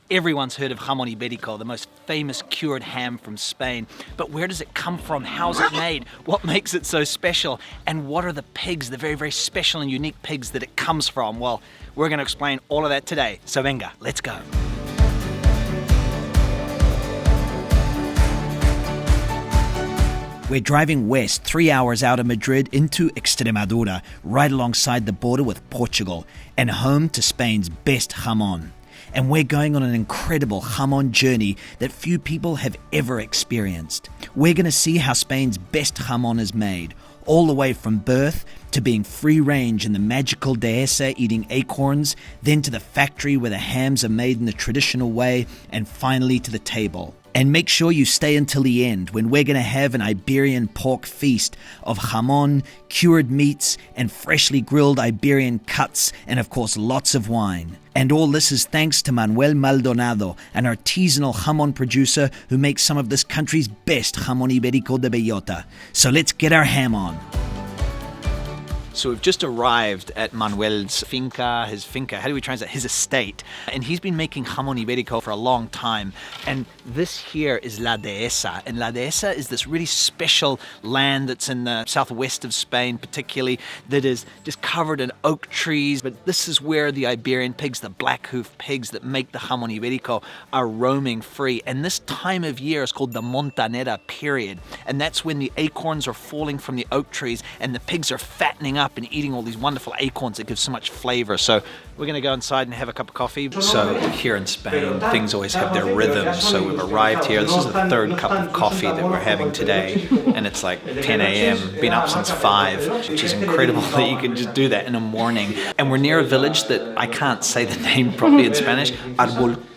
Everyone's heard of jamón ibérico, the most famous cured ham from Spain. But where does it come from? How's it made? What makes it so special? And what are the pigs, the very, very special and unique pigs that it comes from? Well, we're going to explain all of that today. So venga, let's go. We're driving west 3 hours out of Madrid into Extremadura, right alongside the border with Portugal, and home to Spain's best jamón. And we're going on an incredible jamón journey that few people have ever experienced. We're going to see how Spain's best jamón is made, all the way from birth to being free range in the magical dehesa eating acorns, then to the factory where the hams are made in the traditional way, and finally to the table. And make sure you stay until the end when we're going to have an Iberian pork feast of jamón, cured meats, and freshly grilled Iberian cuts, and of course lots of wine. And all this is thanks to Manuel Maldonado, an artisanal jamón producer who makes some of this country's best jamón ibérico de bellota. So let's get our ham on. So we've just arrived at Manuel's finca, how do we translate? His estate. And he's been making jamón ibérico for a long time. And this here is La Dehesa. And La Dehesa is this really special land that's in the southwest of Spain, particularly, that is just covered in oak trees. But this is where the Iberian pigs, the black-hoof pigs that make the jamón ibérico, are roaming free. And this time of year is called the montanera period. And that's when the acorns are falling from the oak trees and the pigs are fattening up and eating all these wonderful acorns that give so much flavor. So we're going to go inside and have a cup of coffee. So here in Spain, things always have their rhythm. So we've arrived here. This is the third cup of coffee that we're having today. And it's like 10 a.m. Been up since 5, which is incredible that you can just do that in the morning. And we're near a village that I can't say the name properly in Spanish. Alburquerque.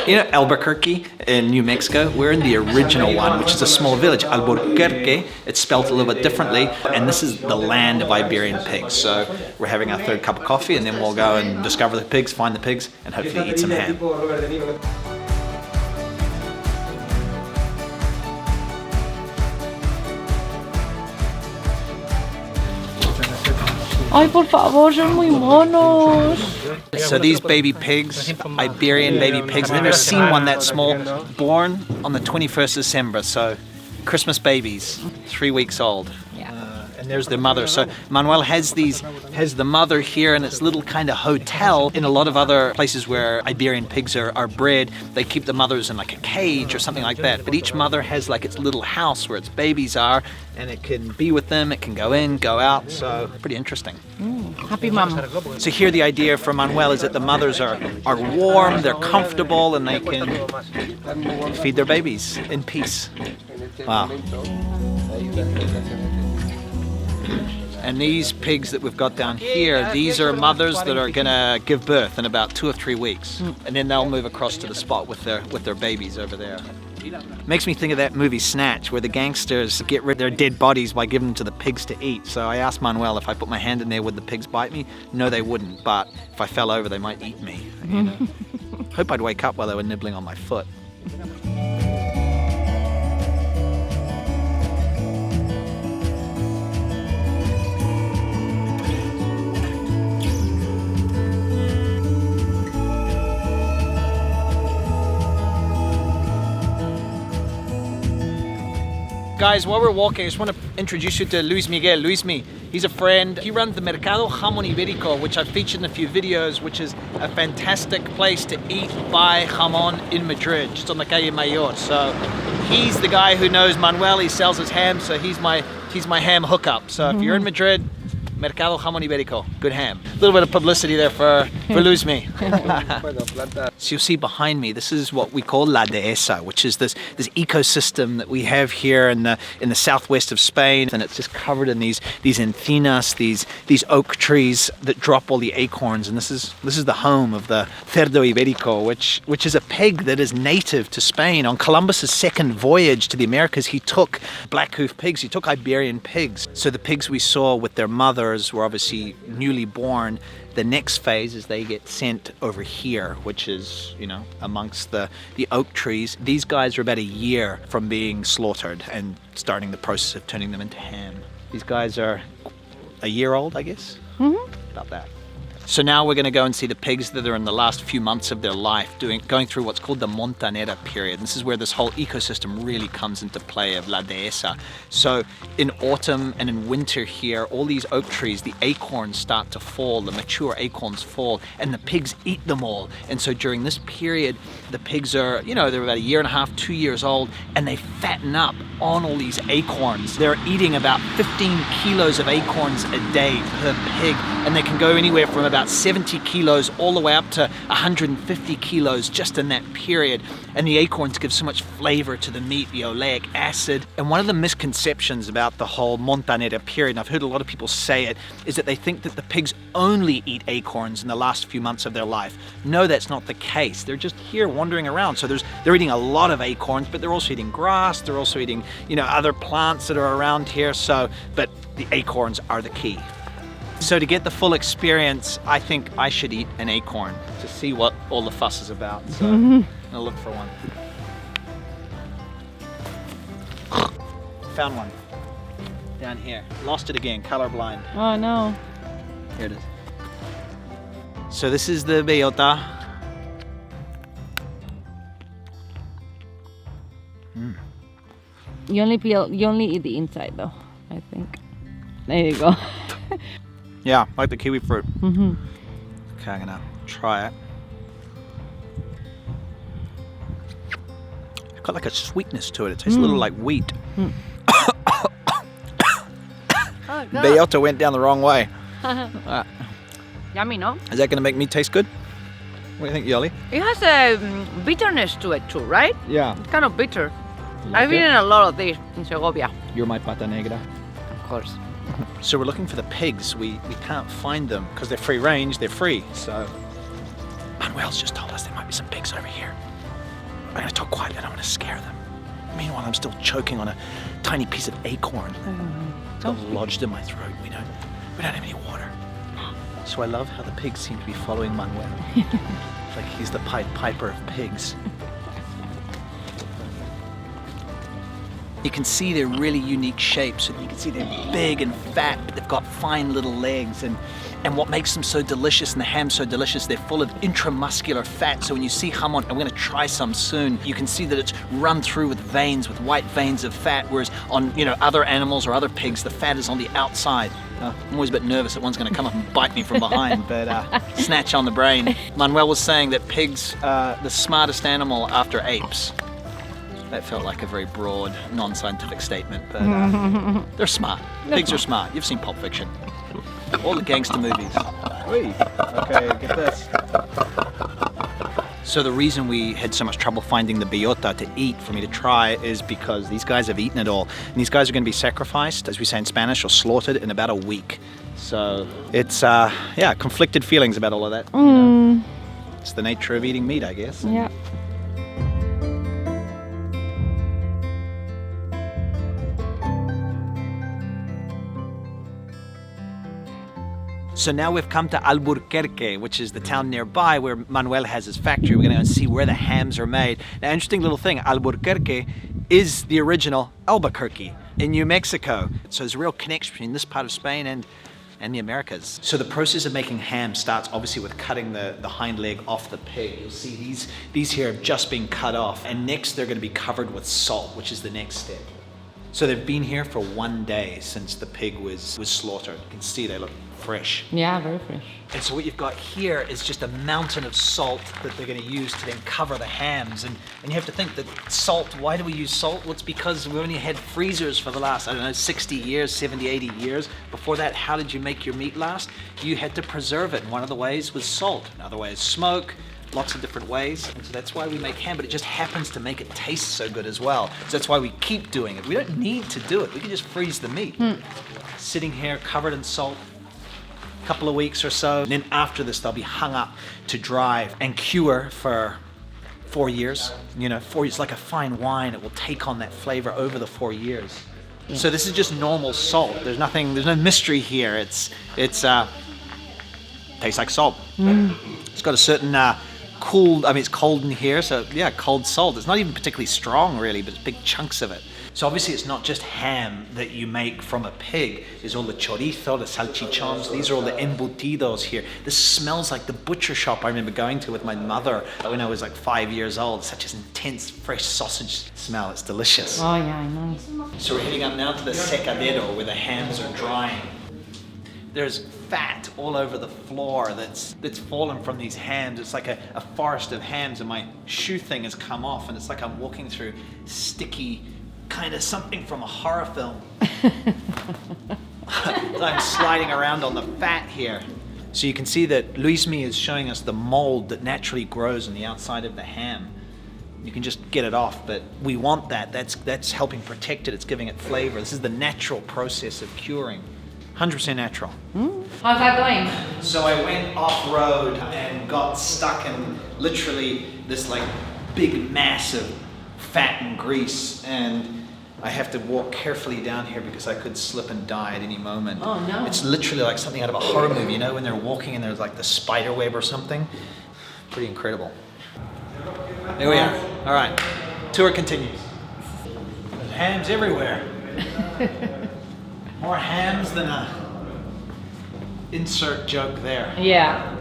You know Alburquerque in New Mexico? We're in the original one, which is a small village. Alburquerque, it's spelled a little bit differently, and this is the land of Iberian pigs. So we're having our third cup of coffee, and then we'll go and discover the pigs, find the pigs, and hopefully eat some ham. Ay, por favor, son muy monos. So these baby pigs, Iberian baby pigs, I've never seen one that small, born on the 21st of December, so Christmas babies, 3 weeks old. And there's their mother. So Manuel has the mother here in its little kind of hotel. In a lot of other places where Iberian pigs are bred, they keep the mothers in like a cage or something like that. But each mother has like its little house where its babies are, and it can be with them, it can go in, go out, so pretty interesting. Happy mom. So here the idea from Manuel is that the mothers are warm, they're comfortable, and they can feed their babies in peace. Wow. And these pigs that we've got down here, these are mothers that are going to give birth in about 2 or 3 weeks. And then they'll move across to the spot with their babies over there. Makes me think of that movie Snatch, where the gangsters get rid of their dead bodies by giving them to the pigs to eat. So I asked Manuel, if I put my hand in there, would the pigs bite me? No, they wouldn't. But if I fell over, they might eat me. You know? Hope I'd wake up while they were nibbling on my foot. Guys, while we're walking, I just want to introduce you to Luis Miguel. He's a friend. He runs the Mercado Jamón Ibérico, which I've featured in a few videos, which is a fantastic place to eat, buy jamón in Madrid, just on the Calle Mayor. So he's the guy who knows Manuel. He sells his ham, so he's my ham hookup. So if you're in Madrid, Mercado Jamón Ibérico, good ham. A little bit of publicity there for Luis Me. So you'll see behind me, this is what we call La Dehesa, which is this ecosystem that we have here in the southwest of Spain, and it's just covered in these encinas, these oak trees that drop all the acorns, and this is the home of the cerdo ibérico, which is a pig that is native to Spain. On Columbus's second voyage to the Americas, he took black-hoof pigs, he took Iberian pigs. So the pigs we saw with their mothers were obviously newly born. The next phase is they get sent over here, which is, amongst the oak trees. These guys are about a year from being slaughtered and starting the process of turning them into ham. These guys are a year old, I guess? Mm-hmm. About that. So now we're going to go and see the pigs that are in the last few months of their life going through what's called the montanera period. This is where this whole ecosystem really comes into play of la dehesa. So in autumn and in winter here, all these oak trees, the acorns start to fall, the mature acorns fall, and the pigs eat them all. And so during this period, the pigs are, they're about 1.5 years, 2 years old, and they fatten up on all these acorns. They're eating about 15 kilos of acorns a day per pig, and they can go anywhere from about 70 kilos all the way up to 150 kilos just in that period. And the acorns give so much flavor to the meat, the oleic acid. And one of the misconceptions about the whole montanera period, and I've heard a lot of people say it, is that they think that the pigs only eat acorns in the last few months of their life. No, that's not the case. They're just here wandering around. So they're eating a lot of acorns, but they're also eating grass. They're also eating, other plants that are around here. But the acorns are the key. So to get the full experience, I think I should eat an acorn to see what all the fuss is about. So I'll look for one. Found one. Down here. Lost it again, colorblind. Oh no. Here it is. So this is the bellota. You only eat the inside though, I think. There you go. Yeah, like the kiwi fruit. Mm-hmm. Okay, I'm gonna try it. It's got like a sweetness to it. It tastes a little like wheat. Oh, Bellota went down the wrong way. Yummy, no? Is that gonna make me taste good? What do you think, Yoly? It has a bitterness to it too, right? Yeah. It's kind of bitter. Like I've eaten a lot of this in Segovia. You're my pata negra. Of course. So we're looking for the pigs. We can't find them because they're free range, they're free. So Manuel's just told us there might be some pigs over here. I'm gonna talk quietly and I'm gonna scare them. Meanwhile, I'm still choking on a tiny piece of acorn. It's got lodged in my throat. We don't have any water. So I love how the pigs seem to be following Manuel. It's like he's the Pied Piper of pigs. You can see they're really unique shapes, and you can see they're big and fat, but they've got fine little legs. And what makes them so delicious and the ham so delicious, they're full of intramuscular fat. So when you see jamón, I'm going to try some soon, you can see that it's run through with veins, with white veins of fat, whereas on other animals or other pigs, the fat is on the outside. I'm always a bit nervous that one's going to come up and bite me from behind, but snatch on the brain. Manuel was saying that pigs are the smartest animal after apes. That felt like a very broad, non-scientific statement, but they're smart. Pigs are smart. You've seen Pulp Fiction. All the gangster movies. Okay, get this. So the reason we had so much trouble finding the bellota to eat for me to try is because these guys have eaten it all. And these guys are going to be sacrificed, as we say in Spanish, or slaughtered in about a week. So it's, conflicted feelings about all of that. It's the nature of eating meat, I guess. Yeah. So now we've come to Alburquerque, which is the town nearby where Manuel has his factory. We're going to go and see where the hams are made. Now, interesting little thing, Alburquerque is the original Albuquerque in New Mexico. So there's a real connection between this part of Spain and the Americas. So the process of making ham starts obviously with cutting the hind leg off the pig. You'll see these here have just been cut off, and next they're going to be covered with salt, which is the next step. So they've been here for 1 day since the pig was slaughtered. You can see they look fresh. Yeah, very fresh. And so what you've got here is just a mountain of salt that they're going to use to then cover the hams. And you have to think that salt, why do we use salt? Well, it's because we only had freezers for the last, 60 years, 70, 80 years. Before that, how did you make your meat last? You had to preserve it. And one of the ways was salt. Another way is smoke. Lots of different ways, and so that's why we make ham, but it just happens to make it taste so good as well. So that's why we keep doing it. We don't need to do it. We can just freeze the meat. Sitting here covered in salt, a couple of weeks or so, and then after this they'll be hung up to dry and cure for 4 years. 4 years, like a fine wine, it will take on that flavor over the 4 years. Yeah. So this is just normal salt. There's no mystery here. It's tastes like salt. It's got a certain cool, it's cold in here, so yeah, cold salt. It's not even particularly strong really, but it's big chunks of it. So obviously it's not just ham that you make from a pig. There's all the chorizo, the salchichons, these are all the embutidos here. This smells like the butcher shop I remember going to with my mother when I was like 5 years old. Such an intense, fresh sausage smell, it's delicious. Oh yeah, I know. So we're heading up now to the secadero where the hams are drying. There's fat all over the floor that's fallen from these hams. It's like a forest of hams, and my shoe thing has come off, and it's like I'm walking through sticky, kind of something from a horror film. I'm sliding around on the fat here. So you can see that Luismi is showing us the mold that naturally grows on the outside of the ham. You can just get it off, but we want that. That's helping protect it. It's giving it flavor. This is the natural process of curing. 100% natural. How's that going? So I went off-road and got stuck in literally this like big mass of fat and grease, and I have to walk carefully down here because I could slip and die at any moment. Oh no. It's literally like something out of a horror movie, you know, when they're walking and there's like the spider web or something. Pretty incredible. There we are. All right, tour continues. There's hams everywhere. More hams than a insert joke there. Yeah.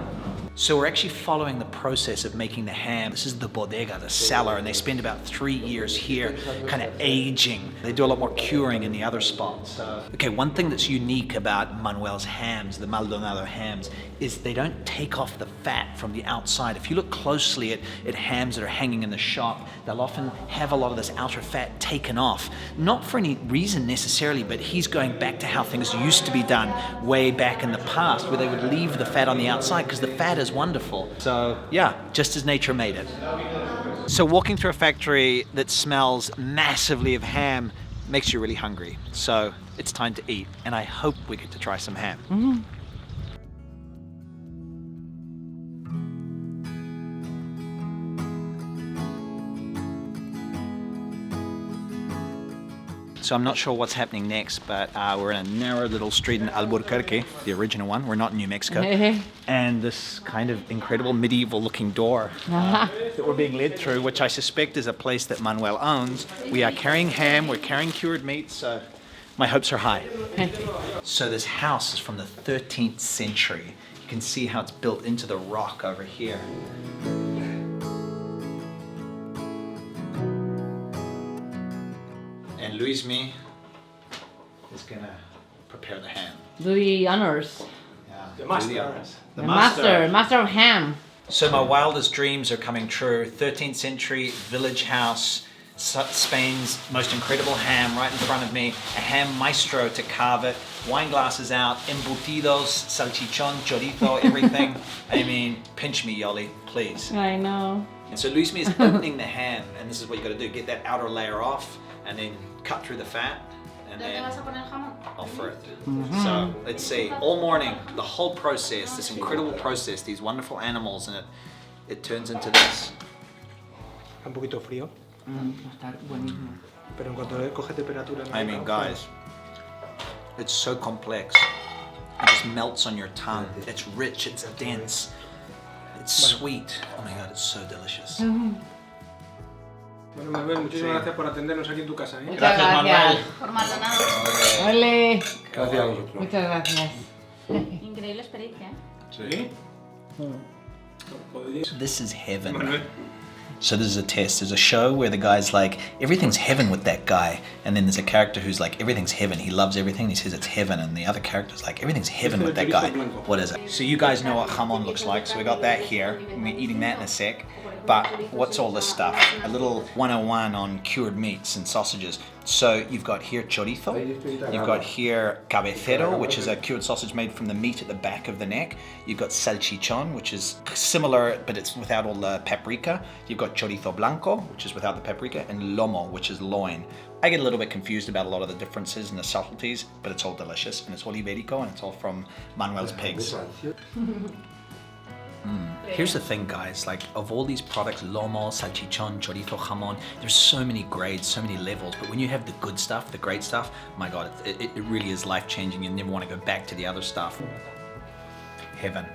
So we're actually following the process of making the ham. This is the bodega, the cellar, and they spend about 3 years here kind of aging. They do a lot more curing in the other spots. Okay, one thing that's unique about Manuel's hams, the Maldonado hams, is they don't take off the fat from the outside. If you look closely at hams that are hanging in the shop, they'll often have a lot of this outer fat taken off. Not for any reason necessarily, but he's going back to how things used to be done way back in the past, where they would leave the fat on the outside because the fat is wonderful. So yeah, just as nature made it. So walking through a factory that smells massively of ham makes you really hungry. So it's time to eat, and I hope we get to try some ham. Mm-hmm. So I'm not sure what's happening next, but we're in a narrow little street in Alburquerque, the original one. We're not in New Mexico. And this kind of incredible medieval looking door that we're being led through, which I suspect is a place that Manuel owns. We are carrying ham, we're carrying cured meat, so my hopes are high. So this house is from the 13th century. You can see how it's built into the rock over here. And Luismi is gonna prepare the ham. Do the honors. Yeah, The master. do the honors. The master of ham. So my wildest dreams are coming true. 13th century village house, Spain's most incredible ham right in front of me. A ham maestro to carve it. Wine glasses out, embutidos, salchichon, chorizo, everything. I mean, pinch me, Yoly, please. I know. And so Luismi is opening the ham, and this is what you got to do: get that outer layer off, and then cut through the fat, and then offer it. So let's see. All morning, the whole process, this incredible process, these wonderful animals, and it turns into this. Un poquito frío, Está buenísimo. pero en cuanto coge temperatura... I mean, guys, it's so complex. It just melts on your tongue. It's rich, it's dense, it's sweet. Oh my God, it's so delicious. Bueno, Manuel, muchísimas gracias por atendernos aquí en tu casa, ¿eh? Muchas Gracias, Manuel. Por Maldonado. Ole. Gracias a vosotros. Muchas gracias. Increíble experiencia, ¿eh? ¿Sí? ¿Podéis? This is heaven. Manuel. So this is a test. There's a show where the guy's like, everything's heaven with that guy. And then there's a character who's like, everything's heaven. He loves everything. He says it's heaven. And the other character's like, everything's heaven with that guy. What is it? So you guys know what jamón looks like. So we got that here. We're eating that in a sec. But what's all this stuff? A little 101 on cured meats and sausages. So you've got here chorizo, you've got here cabecero, which is a cured sausage made from the meat at the back of the neck. You've got salchichon, which is similar, but it's without all the paprika. You've got chorizo blanco, which is without the paprika, and lomo, which is loin. I get a little bit confused about a lot of the differences and the subtleties, but it's all delicious, and it's all ibérico, and it's all from Manuel's pigs. Here's the thing, guys, like of all these products, lomo, salchichon, chorizo, jamón, there's so many grades, so many levels, but when you have the good stuff, the great stuff, my God, it really is life-changing. You never want to go back to the other stuff. Heaven.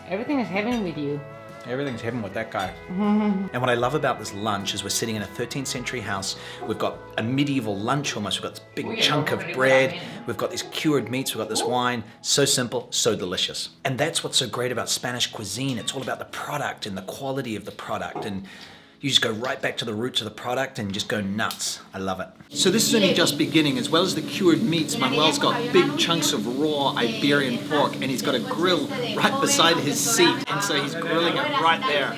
Everything is heaven with you. Everything's heaven with that guy. And what I love about this lunch is we're sitting in a 13th century house. We've got a medieval lunch almost. We've got this big chunk of bread. We've got these cured meats. We've got this wine. So simple, so delicious. And that's what's so great about Spanish cuisine. It's all about the product and the quality of the product. And you just go right back to the roots of the product and just go nuts. I love it. So this is only just beginning. As well as the cured meats, Manuel's got big chunks of raw Iberian pork, and he's got a grill right beside his seat, and so he's grilling it right there.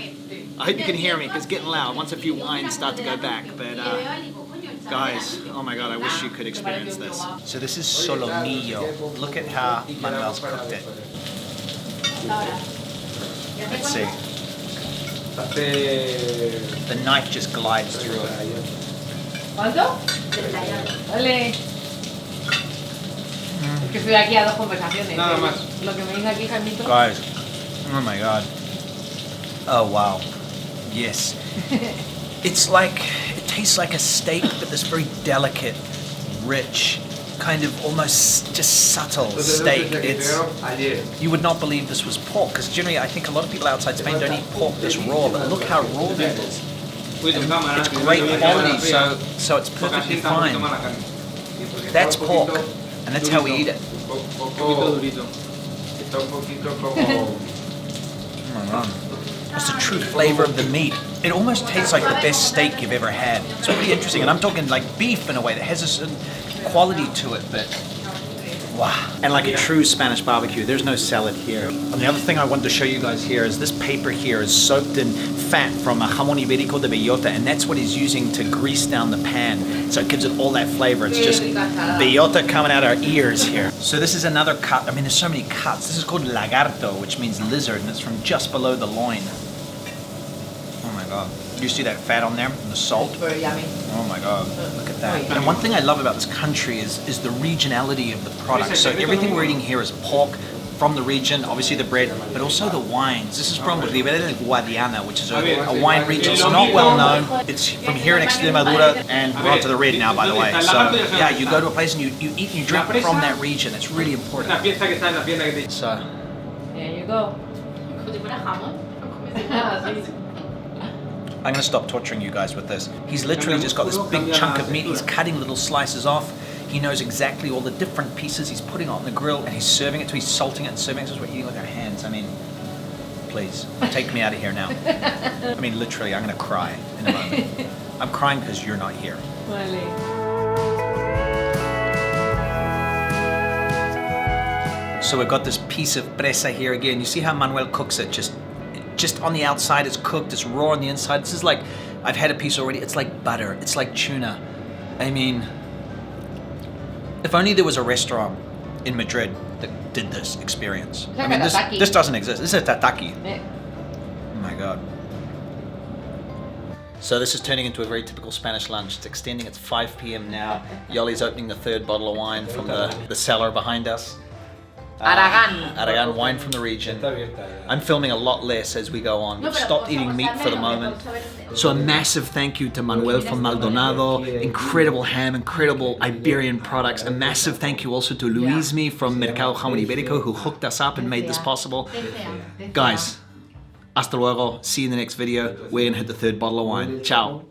I hope you can hear me, because it's getting loud once a few wines start to go back. But guys, oh my God, I wish you could experience this. So this is solomillo. Look at how Manuel's cooked it. Let's see. The knife just glides through it. ¿Cuánto? Vale. Es que estoy aquí a dos conversaciones. Nada más. Lo que me dice aquí, Jaimito. Guys, oh my God. Oh wow. Yes. It's like, it tastes like a steak, but this very delicate, rich, kind of almost just subtle steak. It's, you would not believe this was pork, because generally I think a lot of people outside Spain don't eat pork this raw, but look how raw that is. And it's great quality, so it's perfectly fine. That's pork, and that's how we eat it. Oh my God. That's the true flavor of the meat. It almost tastes like the best steak you've ever had. It's pretty interesting, and I'm talking like beef in a way that has a certain quality to it, but wow. And like a true Spanish barbecue, there's no salad here. And the other thing I wanted to show you guys here is this paper here is soaked in fat from a jamón ibérico de bellota, and that's what he's using to grease down the pan. So it gives it all that flavor. It's just bellota coming out our ears here. So this is another cut. I mean, there's so many cuts. This is called lagarto, which means lizard, and it's from just below the loin. Oh my God. You see that fat on there and the salt? Very yummy. Oh my God, look at that. And one thing I love about this country is the regionality of the product. So everything we're eating here is pork from the region, obviously the bread, but also the wines. This is from Iberian, which is a wine region. It's not well known. It's from here in Extremadura, and we're on to the red now, by the way. So yeah, you go to a place and you eat and you drink from that region. It's really important. So There you go. I'm going to stop torturing you guys with this. He's literally just got this big chunk of meat. He's cutting little slices off. He knows exactly all the different pieces he's putting on the grill, and he's serving it to, he's salting it and serving it to us. We're eating with our hands. I mean, please, take me out of here now. I mean, literally, I'm going to cry in a moment. I'm crying because you're not here. Vale. So we've got this piece of presa here again. You see how Manuel cooks it? Just on the outside it's cooked, it's raw on the inside. This is like, I've had a piece already, it's like butter, it's like tuna. I mean, if only there was a restaurant in Madrid that did this experience. I mean, this doesn't exist. This is tataki. Oh my God. So this is turning into a very typical Spanish lunch. It's extending, it's 5 p.m. now. Yoly's opening the 3rd bottle of wine from the cellar behind us. Aragon, wine from the region. I'm filming a lot less as we go on. We've stopped eating meat for the moment. So a massive thank you to Manuel from Maldonado. Incredible ham, incredible Iberian products. A massive thank you also to Luismi from Mercado Jamón Ibérico, who hooked us up and made this possible. Guys, hasta luego. See you in the next video. We're gonna hit the 3rd bottle of wine. Ciao.